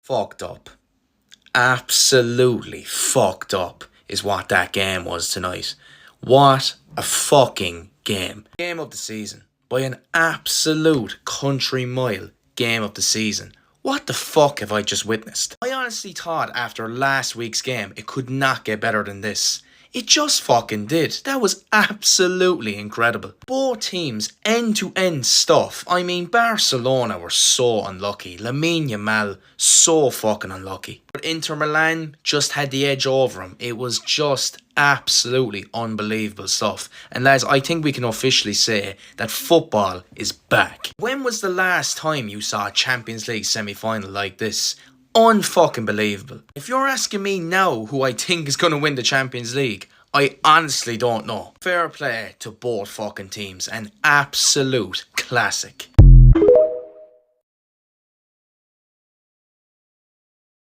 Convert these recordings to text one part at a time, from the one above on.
Fucked up. Absolutely fucked up is what that game was tonight. What a fucking game. Game of the season. By an absolute country mile. Game of the season. What the fuck have I just witnessed? I honestly thought after last week's game it could not get better than this. It just fucking did. That was absolutely incredible. Both teams, end-to-end stuff. I mean, Barcelona were so unlucky. Lamine Yamal, so fucking unlucky. But Inter Milan just had the edge over him. It was just absolutely unbelievable stuff. And lads, I think we can officially say that football is back. When was the last time you saw a Champions League semi-final like this? Unfucking believable. If you're asking me now who I think is going to win the Champions League, I honestly don't know. Fair play to both fucking teams. An absolute classic.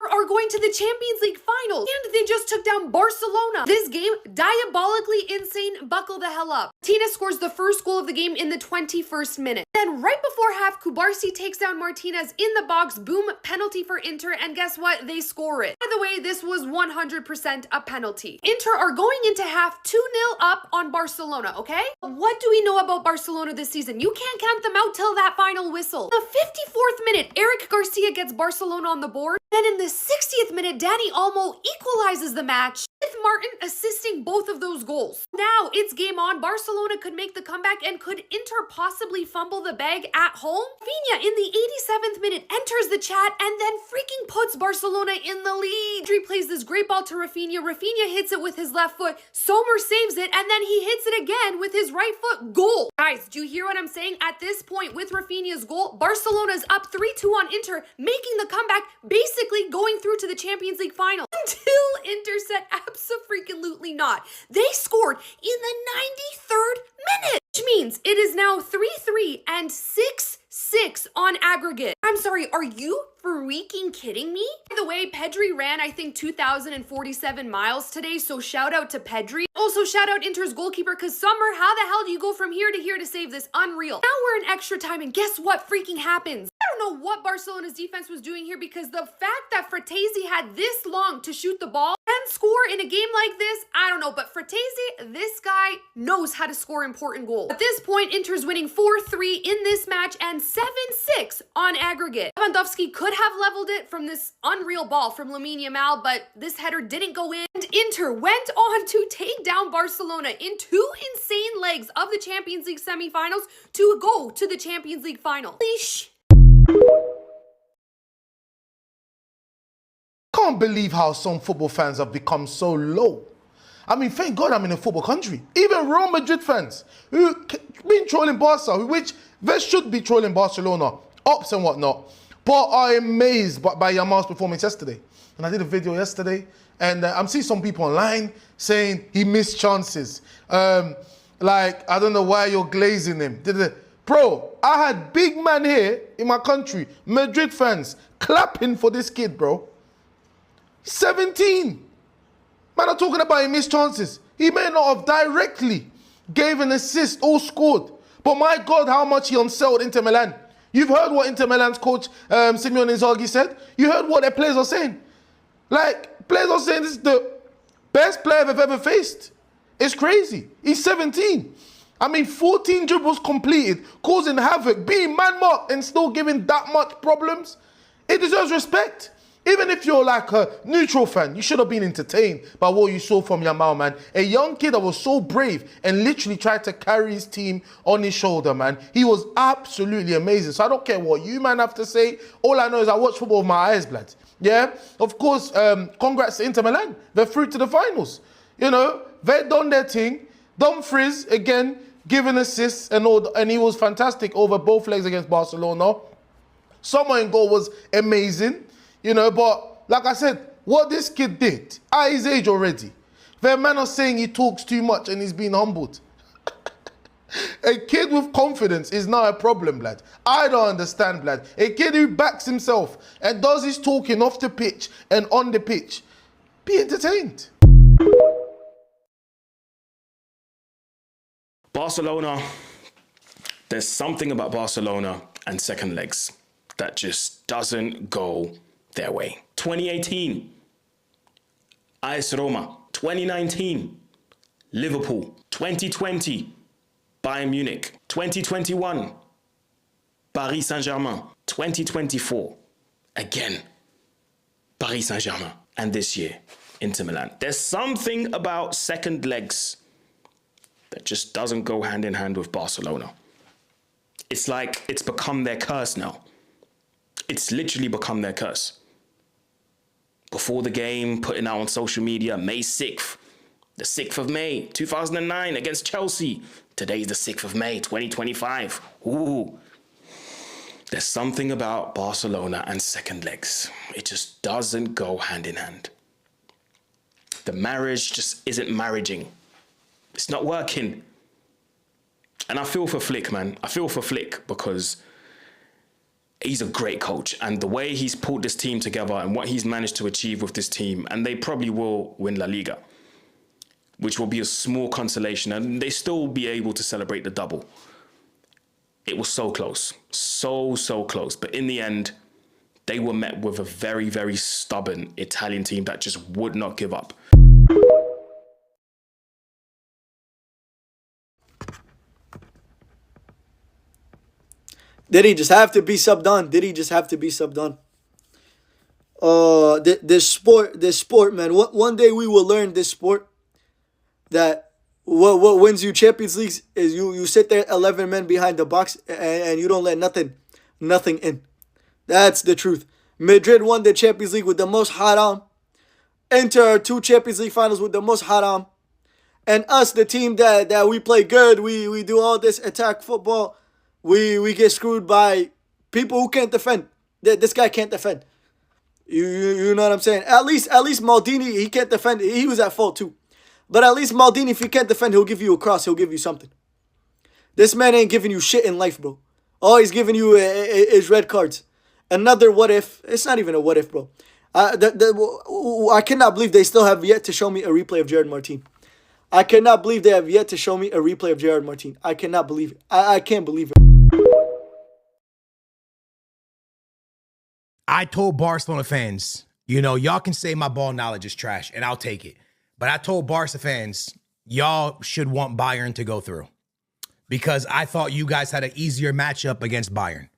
Are going to the Champions League final, and they just took down Barcelona. This game, diabolically insane. Buckle the hell up. Martinez scores the first goal of the game in the 21st minute. Then right before half, Cubarsí takes down Martinez in the box. Boom, penalty for Inter, and guess what? They score it. By the way, this was 100% a penalty. Inter are going into half 2-0 up on Barcelona, okay? What do we know about Barcelona this season? You can't count them out till that final whistle. The 54th minute, Eric Garcia gets Barcelona on the board. Then in the 60th minute, Dani Olmo equalizes the match, with Martin assisting both of those goals. Now it's game on. Barcelona could make the comeback, and could Inter possibly fumble the bag at home? Rafinha in the 87th minute enters the chat and then freaking puts Barcelona in the lead. Pedri plays this great ball to Rafinha. Rafinha hits it with his left foot. Sommer saves it, and then he hits it again with his right foot. Goal. Guys, do you hear what I'm saying? At this point, with Rafinha's goal, Barcelona's up 3-2 on Inter, making the comeback, basically going through to the Champions League final. Until Inter said abso-freaking-lutely not. They scored in the 93rd minute, which means it is now 3-3 and 6-6 on aggregate. I'm sorry, are you freaking kidding me? By the way, Pedri ran, I think, 2,047 miles today, so shout out to Pedri. Also, shout out Inter's goalkeeper, because Sommer, how the hell do you go from here to here to save this? Unreal. Now we're in extra time, and guess what freaking happens? I don't know what Barcelona's defense was doing here, because the fact that Fratesi had this long to shoot the ball and score in a game like this, I don't know, but Fratesi, this guy knows how to score important goals. At this point, Inter's winning 4-3 in this match and 7-6 on aggregate. Lewandowski could have leveled it from this unreal ball from Lamine Yamal, but this header didn't go in. And Inter went on to take down Barcelona in 2 insane legs of the Champions League semifinals to go to the Champions League final. Can't believe how some football fans have become so low. I mean, thank God I'm in a football country. Even Real Madrid fans who been trolling Barca, which they should be trolling Barcelona, ups and whatnot, but are amazed by Yamal's performance yesterday. And I did a video yesterday, and I'm seeing some people online saying he missed chances. Like, I don't know why you're glazing him. Bro, I had big man here in my country, Madrid fans, clapping for this kid, bro. 17. Man, I'm talking about he missed chances. He may not have directly gave an assist or scored, but my God, how much he unsettled Inter Milan. You've heard what Inter Milan's coach, Simone Inzaghi, said. You heard what their players are saying. Like, players are saying this is the best player they've ever faced. It's crazy. He's 17. I mean, 14 dribbles completed, causing havoc, being man-marked and still giving that much problems. It deserves respect. Even if you're like a neutral fan, you should have been entertained by what you saw from Yamal, man. A young kid that was so brave and literally tried to carry his team on his shoulder, man. He was absolutely amazing. So I don't care what you, man, have to say. All I know is I watch football with my eyes, blood. Yeah? Of course, congrats to Inter Milan. They're through to the finals. You know, they've done their thing. Dumfries, again, giving assists and all, and he was fantastic over both legs against Barcelona. Sommer in goal was amazing. You know, but like I said, what this kid did at his age already, their man are saying he talks too much and he's being humbled. A kid with confidence is not a problem, lad. I don't understand, lad. A kid who backs himself and does his talking off the pitch and on the pitch, be entertained. Barcelona, there's something about Barcelona and second legs that just doesn't go their way. 2018, AS Roma. 2019, Liverpool. 2020, Bayern Munich. 2021, Paris Saint-Germain. 2024, again, Paris Saint-Germain. And this year, Inter Milan. There's something about second legs that just doesn't go hand in hand with Barcelona. It's like it's become their curse now. It's literally become their curse. Before the game, putting out on social media, May 6th, the 6th of May, 2009 against Chelsea. Today's the 6th of May, 2025. Ooh. There's something about Barcelona and second legs. It just doesn't go hand in hand. The marriage just isn't marriaging. It's not working. And I feel for Flick, man. I feel for Flick because he's a great coach. And the way he's pulled this team together and what he's managed to achieve with this team, and they probably will win La Liga, which will be a small consolation, and they still be able to celebrate the double. It was so close. So close. But in the end, they were met with a very, very stubborn Italian team that just would not give up. Did he just have to be subbed on? Did he just have to be subbed on? This sport, man. One day we will learn this sport that what wins you Champions Leagues is you sit there 11 men behind the box and you don't let nothing in. That's the truth. Madrid won the Champions League with the most haram. Inter 2 Champions League finals with the most haram. And us, the team that we play good, we do all this attack football. We get screwed by people who can't defend. This guy can't defend. You know what I'm saying? At least Maldini, he can't defend. He was at fault too. But at least Maldini, if he can't defend, he'll give you a cross. He'll give you something. This man ain't giving you shit in life, bro. All he's giving you is red cards. Another what if. It's not even a what if, bro. I cannot believe they still have yet to show me a replay of Gerard Martin. I cannot believe they have yet to show me a replay of Gerard Martin. I cannot believe it. I can't believe it. I told Barcelona fans, y'all can say my ball knowledge is trash, and I'll take it. But I told Barca fans, y'all should want Bayern to go through because I thought you guys had an easier matchup against Bayern.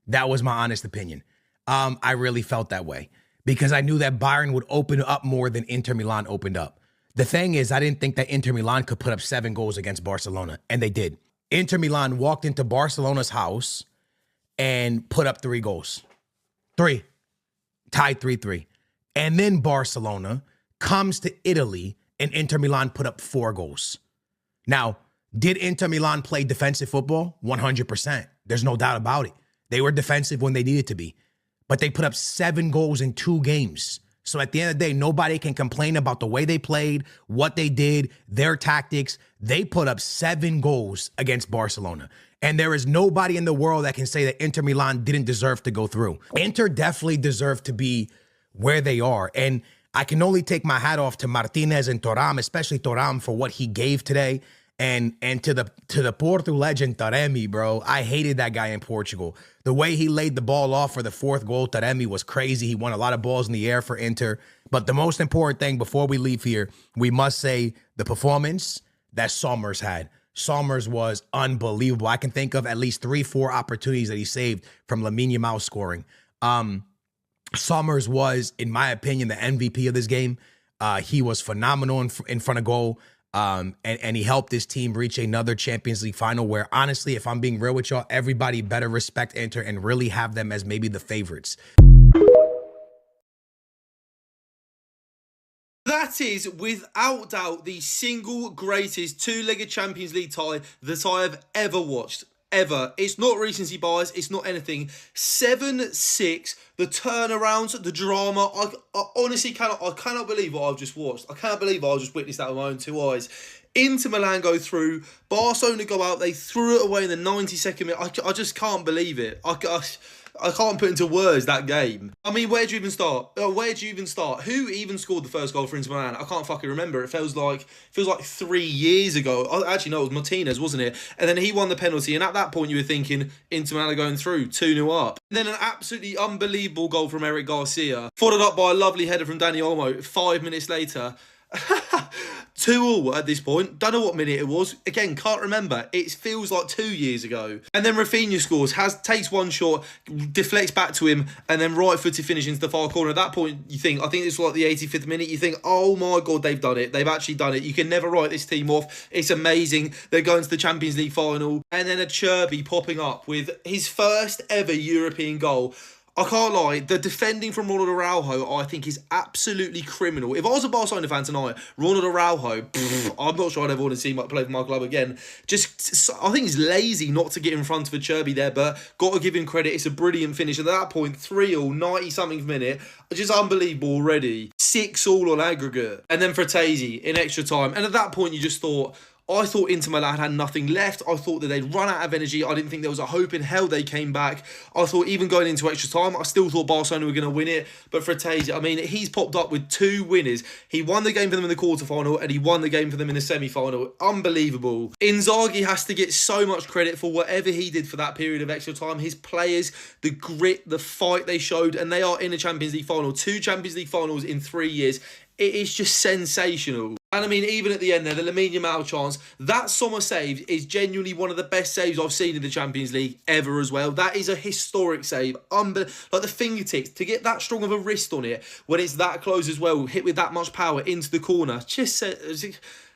That was my honest opinion. I really felt that way because I knew that Bayern would open up more than Inter Milan opened up. The thing is, I didn't think that Inter Milan could put up 7 goals against Barcelona, and they did. Inter Milan walked into Barcelona's house and put up 3 goals. 3. Tied 3-3. And then Barcelona comes to Italy and Inter Milan put up 4 goals. Now, did Inter Milan play defensive football? 100%. There's no doubt about it. They were defensive when they needed to be. But they put up 7 goals in 2 games. So at the end of the day, nobody can complain about the way they played, what they did, their tactics. They put up 7 goals against Barcelona. And there is nobody in the world that can say that Inter Milan didn't deserve to go through. Inter definitely deserved to be where they are. And I can only take my hat off to Martinez and Thuram, especially Thuram, for what he gave today. And to the Porto legend, Taremi, bro. I hated that guy in Portugal. The way he laid the ball off for the 4th goal, Taremi, was crazy. He won a lot of balls in the air for Inter. But the most important thing before we leave here, we must say the performance that Sommers had. Sommers was unbelievable. I can think of at least 3-4 opportunities that he saved from Lamine Yamal scoring. Sommers was, in my opinion, the MVP of this game. He was phenomenal in front of goal. And he helped this team reach another Champions League final where, honestly, if I'm being real with y'all, everybody better respect Inter and really have them as maybe the favorites. That is, without doubt, the single greatest 2-legged Champions League tie that I have ever watched. Ever. It's not recency bias. It's not anything. 7-6. The turnarounds, the drama. I honestly cannot believe what I've just watched. I cannot believe I just witnessed that with my own 2 eyes. Inter Milan go through. Barcelona go out. They threw it away in the 92nd minute. I just can't believe it. I can't put into words that game. I mean, where do you even start? Who even scored the first goal for Inter Milan? I can't fucking remember. It feels like 3 years ago. Actually, no, it was Martinez, wasn't it? And then he won the penalty. And at that point, you were thinking Inter Milan are going through 2-0 up. And then an absolutely unbelievable goal from Eric Garcia, followed up by a lovely header from Dani Olmo 5 minutes later. 2-2 at this point. Don't know what minute it was. Again, can't remember. It feels like 2 years ago. And then Rafinha scores, takes one shot, deflects back to him, and then right-footed finish into the far corner. At that point, I think it's like the 85th minute. You think, oh my God, they've done it. They've actually done it. You can never write this team off. It's amazing. They're going to the Champions League final. And then a Cherby popping up with his first ever European goal. I can't lie, the defending from Ronald Araujo, I think, is absolutely criminal. If I was a Barcelona fan tonight, Ronald Araujo, I'm not sure I'd ever want to see him play for my club again. I think he's lazy not to get in front of a Cherby there, but got to give him credit. It's a brilliant finish. And at that point, 3-0, 90-something minute, just unbelievable already. 6-6 on aggregate. And then Fratesi in extra time. And at that point, you just thought, I thought Inter Milan had nothing left. I thought that they'd run out of energy. I didn't think there was a hope in hell they came back. I thought even going into extra time, I still thought Barcelona were going to win it. But Fratesi, I mean, he's popped up with 2 winners. He won the game for them in the quarterfinal and he won the game for them in the semi-final. Unbelievable. Inzaghi has to get so much credit for whatever he did for that period of extra time. His players, the grit, the fight they showed, and they are in a Champions League final. 2 Champions League finals in 3 years. It is just sensational. And I mean, even at the end there, the Lamine Yamal chance, that Sommer save is genuinely one of the best saves I've seen in the Champions League ever as well. That is a historic save. Like the fingertips, to get that strong of a wrist on it when it's that close as well, hit with that much power into the corner.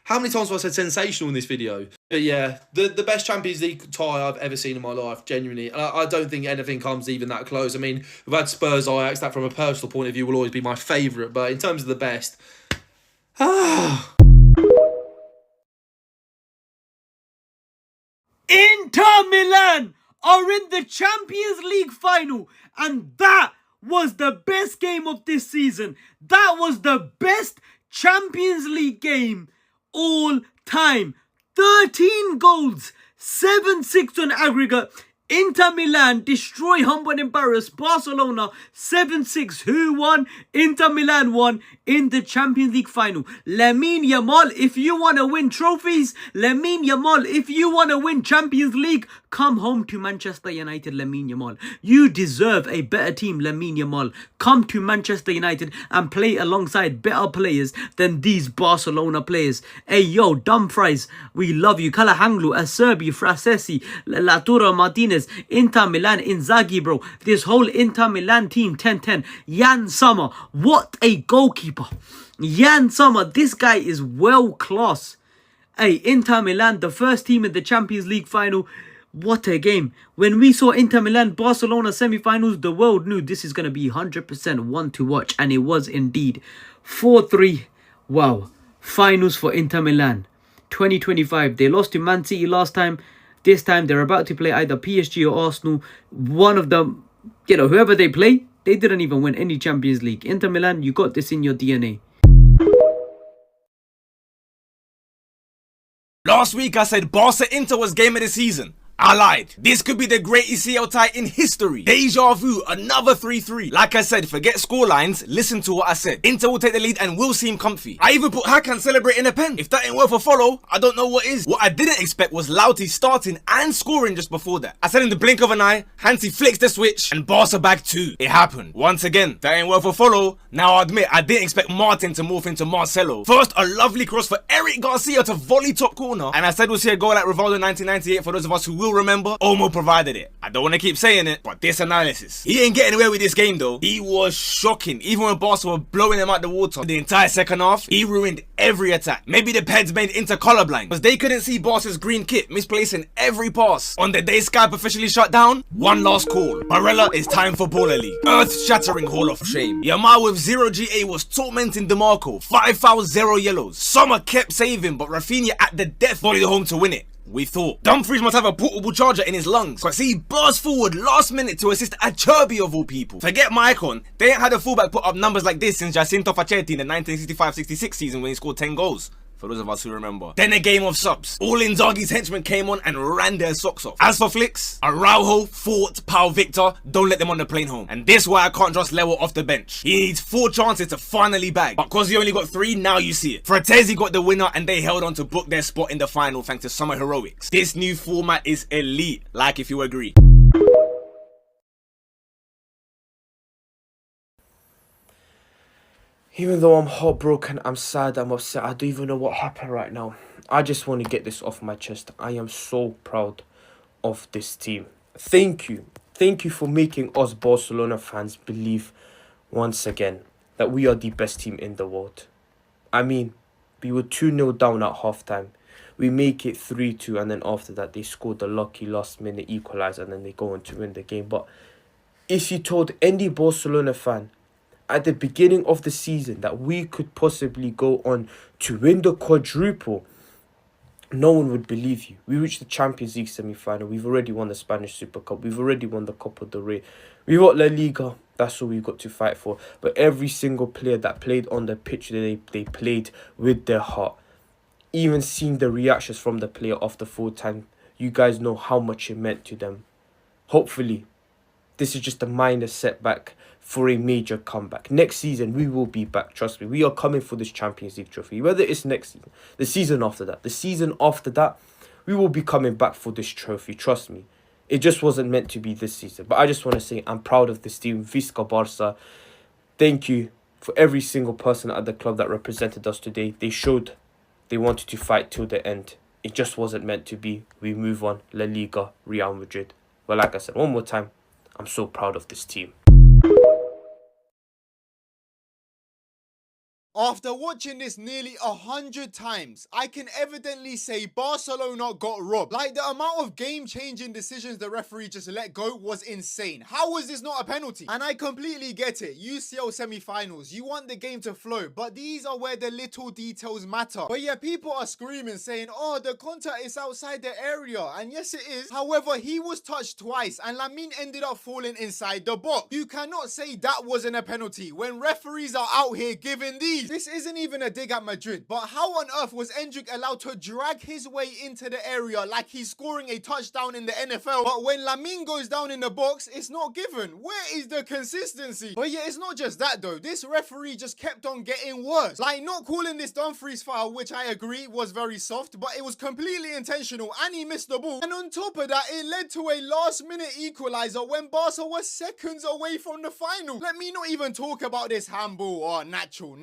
How many times have I said sensational in this video? But yeah, the best Champions League tie I've ever seen in my life, genuinely. And I don't think anything comes even that close. I mean, we've had Spurs Ajax, that from a personal point of view will always be my favourite. But in terms of the best, Inter Milan are in the Champions League final, and that was the best game of this season. That was the best Champions League game all time. 13 goals, 7-6 on aggregate. Inter Milan destroy, humble and embarrass Barcelona 7-6. Who won? Inter Milan won in the Champions League final. Lamine Yamal, if you want to win trophies, Lamine Yamal, if you want to win Champions League, come home to Manchester United, Lamine Yamal. You deserve a better team, Lamine Yamal. Come to Manchester United and play alongside better players than these Barcelona players. Hey, yo, Dumfries, we love you. Kalahanglu, Acerbi, Frasesi, Latura Martinez, Inter Milan, Inzaghi, bro. This whole Inter Milan team, 10-10. Jan Sommer, what a goalkeeper. Jan Sommer, this guy is world class. Hey, Inter Milan, the first team in the Champions League final. What a game. When we saw Inter Milan Barcelona semi-finals, the world knew this is going to be 100% one to watch. And it was indeed. 4-3. Wow. Finals for Inter Milan. 2025. They lost to Man City last time. This time they're about to play either PSG or Arsenal. One of them, whoever they play, they didn't even win any Champions League. Inter Milan, you got this in your DNA. Last week I said Barca Inter was game of the season. I lied. This could be the greatest ECL tie in history. Deja vu, another 3-3. Like I said, forget scorelines, listen to what I said. Inter will take the lead and we'll seem comfy. I even put Hakan celebrating a pen. If that ain't worth a follow, I don't know what is. What I didn't expect was Lauti starting and scoring just before that. I said in the blink of an eye, Hansi flicks the switch and Barca back 2. It happened. Once again, that ain't worth a follow. Now I admit, I didn't expect Martin to morph into Marcelo. First, a lovely cross for Eric Garcia to volley top corner. And I said we'll see a goal like Rivaldo 1998 for those of us who will remember. Olmo provided it. I don't want to keep saying it, but this analysis. He ain't getting away with this game though. He was shocking. Even when Barca were blowing him out the water the entire second half, he ruined every attack. Maybe the Peds made Inter colorblind because they couldn't see Barca's green kit, misplacing every pass. On the day Skype officially shut down, one last call. Barella, it's time for Baller League. Earth-shattering Hall of Shame. Yamal with 0 GA was tormenting DeMarco. 5 fouls, 0 yellows. Sommer kept saving, but Rafinha at the death volleyed home to win it. We thought Dumfries must have a portable charger in his lungs because he burst forward last minute to assist a Cherby of all people. Forget Maicon, they ain't had a fullback put up numbers like this since Jacinto Facchetti in the 1965-66 season when he scored 10 goals. for those of us who remember. Then a game of subs. All Inzaghi's henchmen came on and ran their socks off. As for flicks, Araujo, Fort, Pau Victor, don't let them on the plane home. And this why I can't trust Lewo off the bench. He needs 4 chances to finally bag, but cause he only got 3, now you see it. Fratesi got the winner and they held on to book their spot in the final thanks to summer heroics. This new format is elite, like if you agree. Even though I'm heartbroken, I'm sad, I'm upset, I don't even know what happened right now. I just want to get this off my chest. I am so proud of this team. Thank you. Thank you for making us Barcelona fans believe once again that we are the best team in the world. I mean, we were 2-0 down at halftime. We make it 3-2 and then after that they scored the lucky last minute equalizer and then they go on to win the game. But if you told any Barcelona fan at the beginning of the season that we could possibly go on to win the quadruple, no one would believe you. We reached the Champions League semi-final. We've already won the Spanish Super Cup. We've already won the Copa del Rey. We got La Liga. That's all we've got to fight for. But every single player that played on the pitch, they played with their heart. Even seeing the reactions from the player after full time, you guys know how much it meant to them. Hopefully, this is just a minor setback for a major comeback. Next season, we will be back. Trust me, we are coming for this Champions League trophy. Whether it's next season, the season after that, we will be coming back for this trophy. Trust me. It just wasn't meant to be this season. But I just want to say I'm proud of this team. Visca Barça. Thank you for every single person at the club that represented us today. They showed they wanted to fight till the end. It just wasn't meant to be. We move on. La Liga, Real Madrid. Well, like I said, one more time, I'm so proud of this team. After watching this nearly 100 times, I can evidently say Barcelona got robbed. Like, the amount of game-changing decisions the referee just let go was insane. How was this not a penalty? And I completely get it. UCL semi-finals, you want the game to flow, but these are where the little details matter. But yeah, people are screaming saying, oh, the contact is outside the area. And yes, it is. However, he was touched twice and Lamine ended up falling inside the box. You cannot say that wasn't a penalty when referees are out here giving these. This isn't even a dig at Madrid, but how on earth was Endrick allowed to drag his way into the area like he's scoring a touchdown in the NFL, but when Lamine goes down in the box, it's not given? Where is the consistency? But yeah, it's not just that though. This referee just kept on getting worse. Like, not calling this Dumfries foul, which I agree was very soft, but it was completely intentional and he missed the ball. And on top of that, it led to a last-minute equalizer when Barca was seconds away from the final. Let me not even talk about this handball or natural.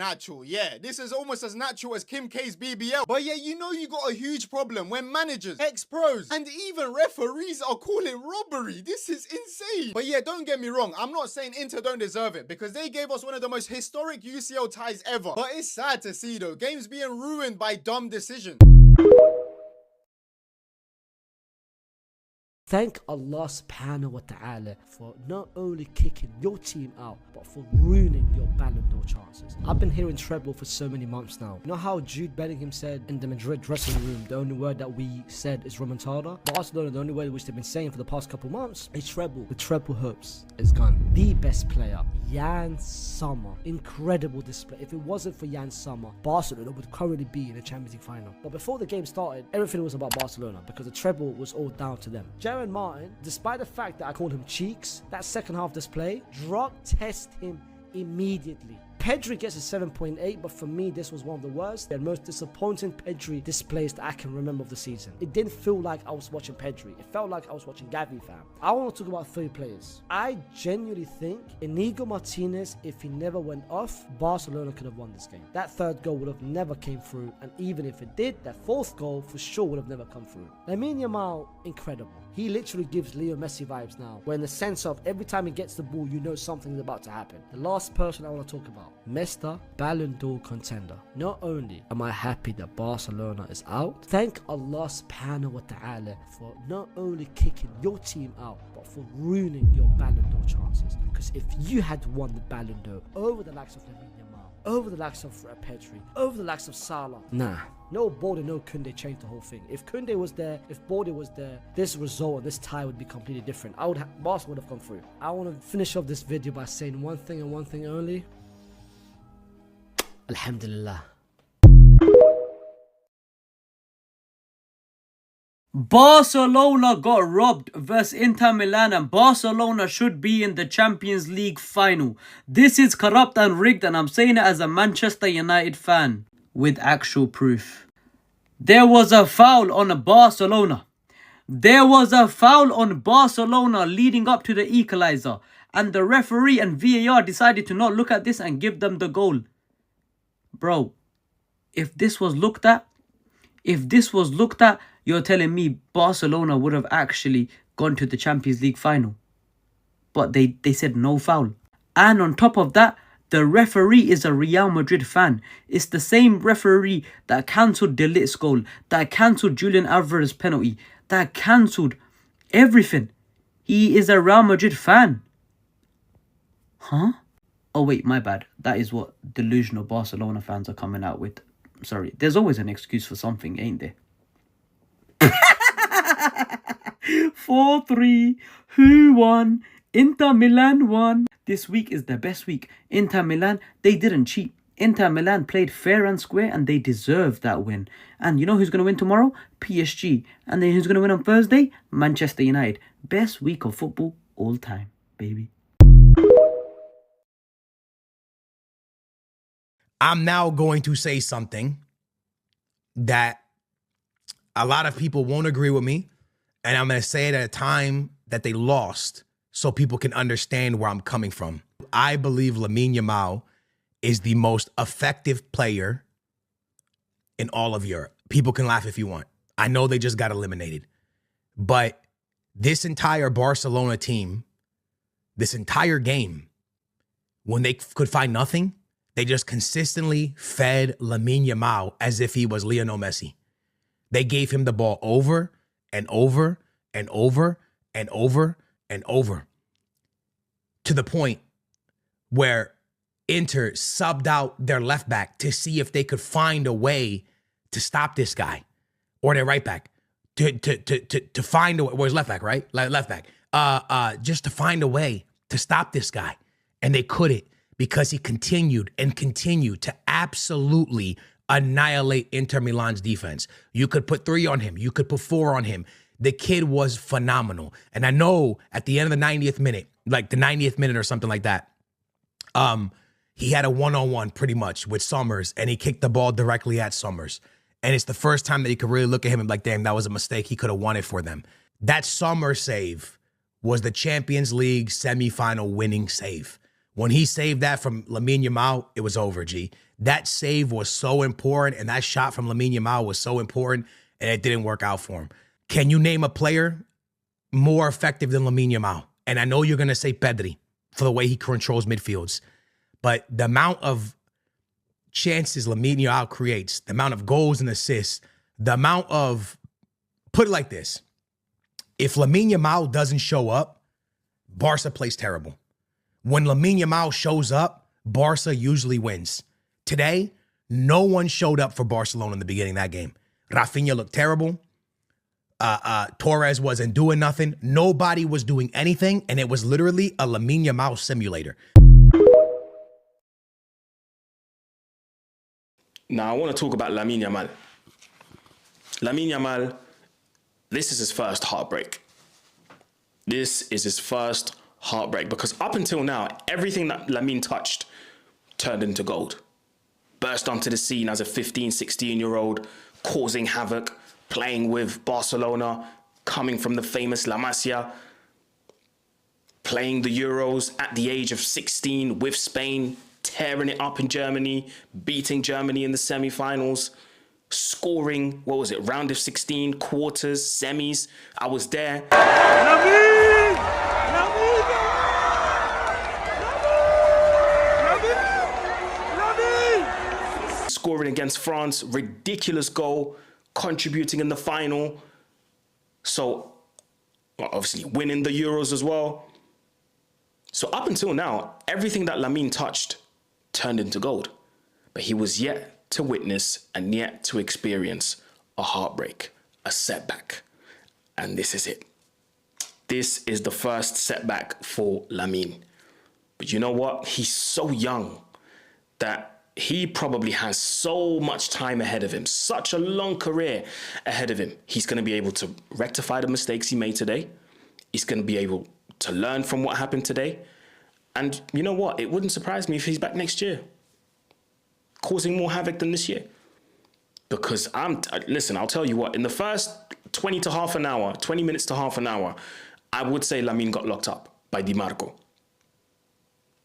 Yeah, this is almost as natural as Kim K's BBL. But yeah, you know you got a huge problem when managers, ex-pros, and even referees are calling robbery. This is insane. But yeah, don't get me wrong. I'm not saying Inter don't deserve it because they gave us one of the most historic UCL ties ever. But it's sad to see though, games being ruined by dumb decisions. Thank Allah subhanahu wa ta'ala for not only kicking your team out, but for ruining your Ballon d'Or chances. I've been hearing treble for so many months now. You know how Jude Bellingham said in the Madrid dressing room, the only word that we said is remontada? Barcelona, the only word which they've been saying for the past couple months is treble. The treble hopes is gone. The best player, Jan Sommer. Incredible display. If it wasn't for Jan Sommer, Barcelona would currently be in the Champions League final. But before the game started, everything was about Barcelona because the treble was all down to them. Jaron Martin, despite the fact that I called him cheeks, that second half display, drug test him immediately. Pedri gets a 7.8, but for me, this was one of the worst and most disappointing Pedri displays that I can remember of the season. It didn't feel like I was watching Pedri. It felt like I was watching Gavi, fam. I want to talk about 3 players. I genuinely think Inigo Martinez, if he never went off, Barcelona could have won this game. That third goal would have never came through, and even if it did, that fourth goal for sure would have never come through. Lamine Yamal, incredible. He literally gives Leo Messi vibes now, where in the sense of every time he gets the ball, you know something is about to happen. The last person I want to talk about, Mr. Ballon d'Or contender. Not only am I happy that Barcelona is out, thank Allah subhanahu wa ta'ala for not only kicking your team out, but for ruining your Ballon d'Or chances. Because if you had won the Ballon d'Or over the likes of Lamine Yamal, over the likes of Pedri, over the likes of Salah, nah. No Bode, no Kunde changed the whole thing. If Kunde was there, if Bode was there, this result and this tie would be completely different. Barca would have gone through. I want to finish off this video by saying one thing and one thing only. Alhamdulillah. Barcelona got robbed versus Inter Milan, and Barcelona should be in the Champions League final. This is corrupt and rigged, and I'm saying it as a Manchester United fan with actual proof. There was a foul on Barcelona. There was a foul on Barcelona leading up to the equalizer, and the referee and VAR decided to not look at this and give them the goal. Bro, if this was looked at, you're telling me Barcelona would have actually gone to the Champions League final. But they said no foul. And on top of that, the referee is a Real Madrid fan. It's the same referee that cancelled De Ligt's goal, that cancelled Julian Alvarez's penalty, that cancelled everything. He is a Real Madrid fan. Huh? Oh wait, my bad. That is what delusional Barcelona fans are coming out with. Sorry, there's always an excuse for something, ain't there? 4-3. Who won? Inter Milan won. This week is the best week. Inter Milan, they didn't cheat. Inter Milan played fair and square, and they deserved that win. And you know who's going to win tomorrow? PSG. And then who's going to win on Thursday? Manchester United. Best week of football all time, baby. I'm now going to say something that a lot of people won't agree with me, and I'm going to say it at a time that they lost so people can understand where I'm coming from. I believe Lamine Yamal is the most effective player in all of Europe. People can laugh if you want. I know they just got eliminated. But this entire Barcelona team, this entire game, when they could find nothing, they just consistently fed Lamine Yamal as if he was Lionel Messi. They gave him the ball over and over and over and over and over, to the point where Inter subbed out their left back to see if they could find a way to stop this guy, or their right back to find a way. Where's left back, right? Left back. Just to find a way to stop this guy, and they couldn't, because he continued to absolutely annihilate Inter Milan's defense. You could put 3 on him. You could put 4 on him. The kid was phenomenal. And I know at the end of the 90th minute, like the 90th minute or something like that, he had a one-on-one pretty much with Summers, and he kicked the ball directly at Summers. And it's the first time that you could really look at him and be like, damn, that was a mistake. He could have won it for them. That Summers save was the Champions League semifinal winning save. When he saved that from Lamine Yamal, it was over, G. That save was so important, and that shot from Lamine Yamal was so important, and it didn't work out for him. Can you name a player more effective than Lamine Yamal? And I know you're going to say Pedri for the way he controls midfields. But the amount of chances Lamine Yamal creates, the amount of goals and assists, the amount of... Put it like this. If Lamine Yamal doesn't show up, Barça plays terrible. When Lamine Yamal shows up, Barça usually wins. Today, no one showed up for Barcelona in the beginning of that game. Rafinha looked terrible. Torres wasn't doing nothing. Nobody was doing anything, and it was literally a Lamine Yamal simulator. Now, I want to talk about Lamine Yamal. Lamine Yamal, this is his first heartbreak. This is his first heartbreak, because up until now, everything that Lamine touched turned into gold. Burst onto the scene as a 15, 16-year-old, causing havoc, playing with Barcelona, coming from the famous La Masia, playing the Euros at the age of 16 with Spain, tearing it up in Germany, beating Germany in the semi-finals, scoring, what was it, round of 16, quarters, semis. I was there. Scoring against France, ridiculous goal, contributing in the final. So, well, obviously winning the Euros as well. So up until now, everything that Lamine touched turned into gold. But he was yet to witness and yet to experience a heartbreak, a setback. And this is it. This is the first setback for Lamine. But you know what? He's so young that he probably has so much time ahead of him, such a long career ahead of him. He's going to be able to rectify the mistakes he made today. He's going to be able to learn from what happened today. And you know what? It wouldn't surprise me if he's back next year, causing more havoc than this year. Because listen, I'll tell you what, in the first 20 minutes to half an hour, I would say Lamine got locked up by Di Marco.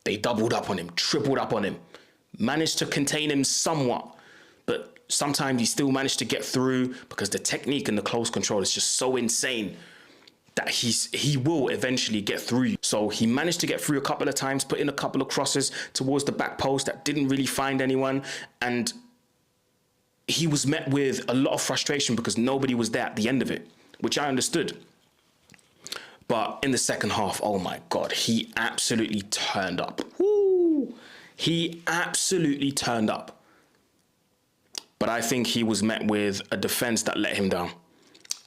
They doubled up on him, tripled up on him, managed to contain him somewhat, but sometimes he still managed to get through because the technique and the close control is just so insane that he will eventually get through you. So he managed to get through a couple of times, put in a couple of crosses towards the back post that didn't really find anyone, and he was met with a lot of frustration because nobody was there at the end of it, which I understood. But in the second half, oh my God, he absolutely turned up. Woo! He absolutely turned up. But I think he was met with a defense that let him down.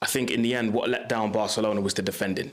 I think in the end, what let down Barcelona was the defending.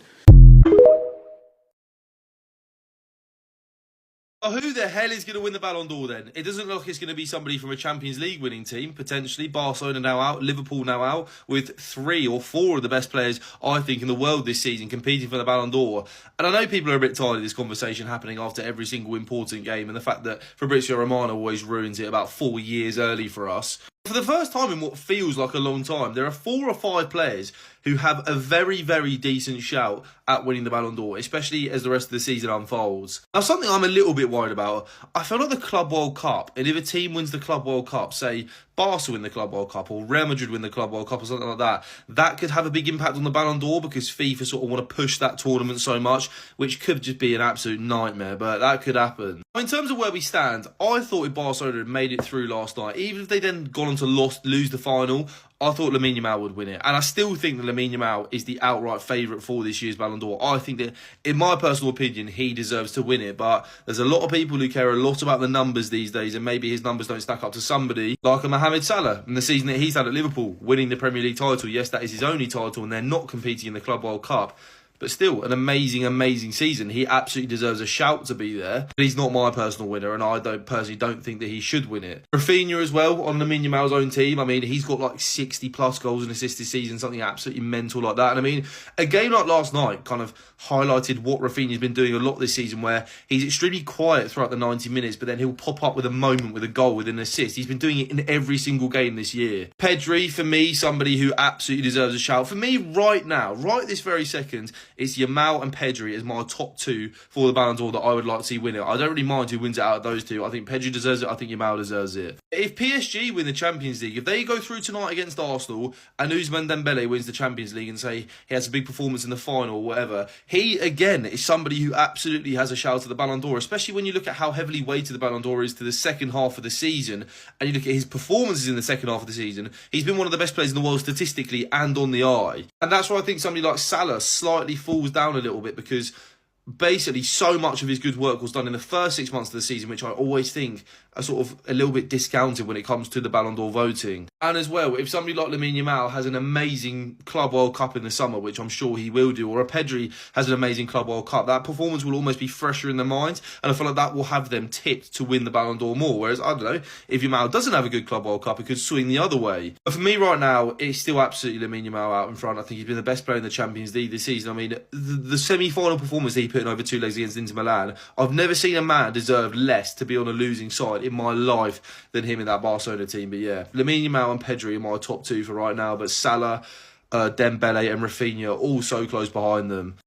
Who the hell is going to win the Ballon d'Or then? It doesn't look like it's going to be somebody from a Champions League winning team, potentially. Barcelona now out, Liverpool now out, with 3 or 4 of the best players, I think, in the world this season competing for the Ballon d'Or. And I know people are a bit tired of this conversation happening after every single important game, and the fact that Fabrizio Romano always ruins it about 4 years early for us. For the first time in what feels like a long time, there are 4 or 5 players who have a very, very decent shout at winning the Ballon d'Or, especially as the rest of the season unfolds. Now, something I'm a little bit worried about, I feel like the Club World Cup, and if a team wins the Club World Cup, say Barca win the Club World Cup or Real Madrid win the Club World Cup or something like that, that could have a big impact on the Ballon d'Or because FIFA sort of want to push that tournament so much, which could just be an absolute nightmare, but that could happen. In terms of where we stand, I thought if Barcelona had made it through last night, even if they then gone on to lose the final, I thought Lamine Yamal would win it. And I still think that Lamine Yamal is the outright favourite for this year's Ballon d'Or. I think that, in my personal opinion, he deserves to win it. But there's a lot of people who care a lot about the numbers these days, and maybe his numbers don't stack up to somebody like a Mohamed Salah in the season that he's had at Liverpool, winning the Premier League title. Yes, that is his only title, and they're not competing in the Club World Cup. But still, an amazing, amazing season. He absolutely deserves a shout to be there. But he's not my personal winner, and I personally don't think that he should win it. Rafinha as well, on Lamine Yamal's own team. I mean, he's got like 60+ goals and assists this season, something absolutely mental like that. And I mean, a game like last night kind of highlighted what Rafinha's been doing a lot this season, where he's extremely quiet throughout the 90 minutes, but then he'll pop up with a moment, with a goal, with an assist. He's been doing it in every single game this year. Pedri, for me, somebody who absolutely deserves a shout. For me, right now, right this very second, it's Yamal and Pedri as my top 2 for the Ballon d'Or that I would like to see win it. I don't really mind who wins it out of those 2. I think Pedri deserves it. I think Yamal deserves it. If PSG win the Champions League, if they go through tonight against Arsenal and Ousmane Dembele wins the Champions League and say he has a big performance in the final or whatever, he, again, is somebody who absolutely has a shout to the Ballon d'Or, especially when you look at how heavily weighted the Ballon d'Or is to the second half of the season, and you look at his performances in the second half of the season. He's been one of the best players in the world statistically and on the eye. And that's why I think somebody like Salah slightly falls down a little bit, because basically so much of his good work was done in the first 6 months of the season, which I always think are sort of a little bit discounted when it comes to the Ballon d'Or voting. And as well, if somebody like Lamine Yamal has an amazing Club World Cup in the summer, which I'm sure he will do, or a Pedri has an amazing Club World Cup, that performance will almost be fresher in their minds, and I feel like that will have them tipped to win the Ballon d'Or more. Whereas, I don't know, if Yamal doesn't have a good Club World Cup, it could swing the other way. But for me right now, it's still absolutely Lamine Yamal out in front. I think he's been the best player in the Champions League this season. I mean, the semi-final performance that he put in over 2 legs against Inter Milan, I've never seen a man deserve less to be on a losing side in my life than him in that Barcelona team. But yeah, Lamine Yamal and Pedri are my top 2 for right now, but Salah, Dembele and Rafinha all so close behind them.